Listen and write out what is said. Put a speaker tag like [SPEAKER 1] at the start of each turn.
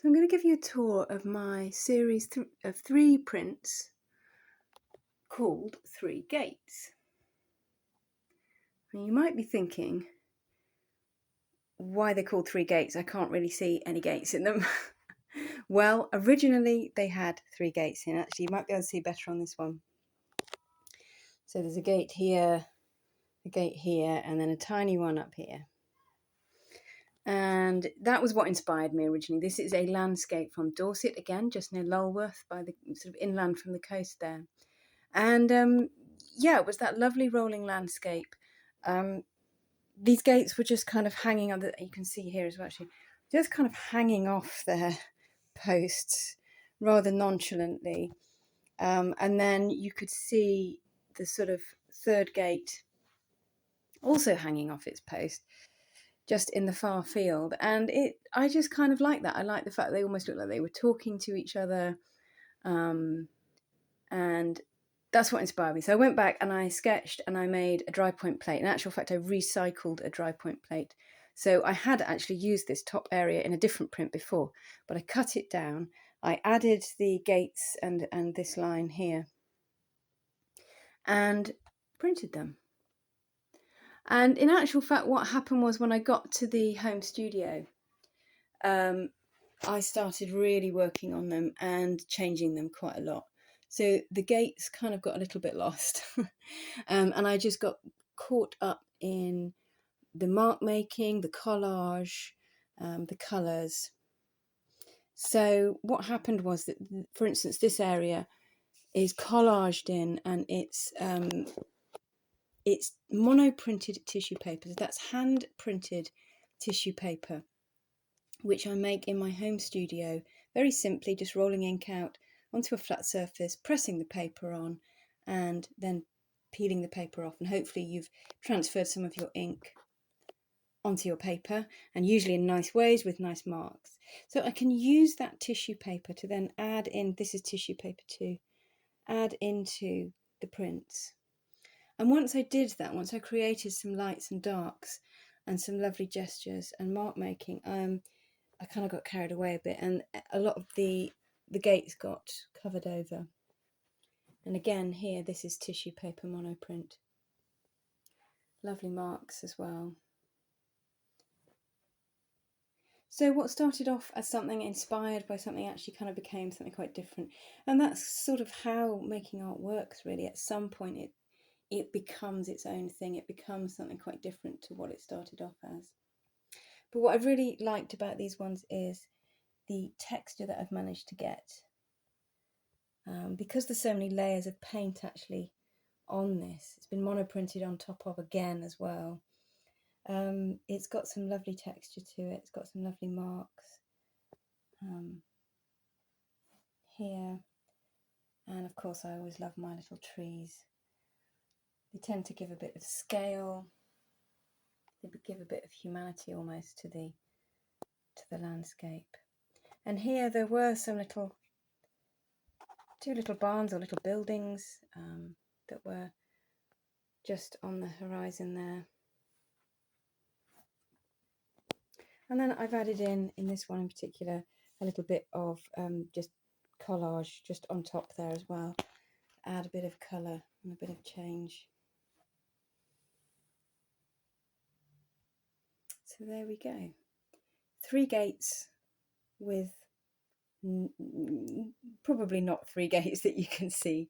[SPEAKER 1] So I'm going to give you a tour of my series of 3 prints called 3 Gates. And you might be thinking why they're called 3 gates. I can't really see any gates in them. Well, originally they had 3 gates in. Actually, you might be able to see better on this one. So there's a gate here, a gate here, and then a tiny one up here. And that was what inspired me originally. This is a landscape from Dorset, again, just near Lulworth, by the sort of inland from the coast there. And yeah, it was that lovely rolling landscape. These gates were just kind of hanging on, you can see here as well, actually, just kind of hanging off their posts rather nonchalantly. And then you could see the sort of third gate also hanging off its post, just in the far field. And I just kind of like that. I like the fact they almost looked like they were talking to each other. And that's what inspired me. So I went back and I sketched and I made a drypoint plate. In actual fact, I recycled a drypoint plate. So I had actually used this top area in a different print before, but I cut it down. I added the gates and this line here and printed them. And in actual fact, what happened was when I got to the home studio, I started really working on them and changing them quite a lot. So the gates kind of got a little bit lost. And I just got caught up in the mark making, the collage, the colours. So what happened was that, for instance, this area is collaged in, and it's monoprinted tissue paper. So that's hand printed tissue paper, which I make in my home studio, very simply just rolling ink out onto a flat surface, pressing the paper on, and then peeling the paper off. And hopefully you've transferred some of your ink onto your paper, and usually in nice ways with nice marks. So I can use that tissue paper to then add in, this is tissue paper 2, add into the prints. And once I did that, once I created some lights and darks and some lovely gestures and mark making, I kind of got carried away a bit, and a lot of the gates got covered over. And again here, this is tissue paper monoprint. Lovely marks as well. So what started off as something inspired by something actually kind of became something quite different. And that's sort of how making art works, really. At some point it becomes its own thing. It becomes something quite different to what it started off as. But what I've really liked about these ones is the texture that I've managed to get. Because there's so many layers of paint actually on this, it's been monoprinted on top of again as well. It's got some lovely texture to it. It's got some lovely marks here, and of course I always love my little trees. They tend to give a bit of scale. They give a bit of humanity almost to the landscape. And here there were some two little barns or little buildings that were just on the horizon there. And then I've added in this one in particular, a little bit of just collage just on top there as well. Add a bit of colour and a bit of change. So there we go. 3 gates with probably not 3 gates that you can see.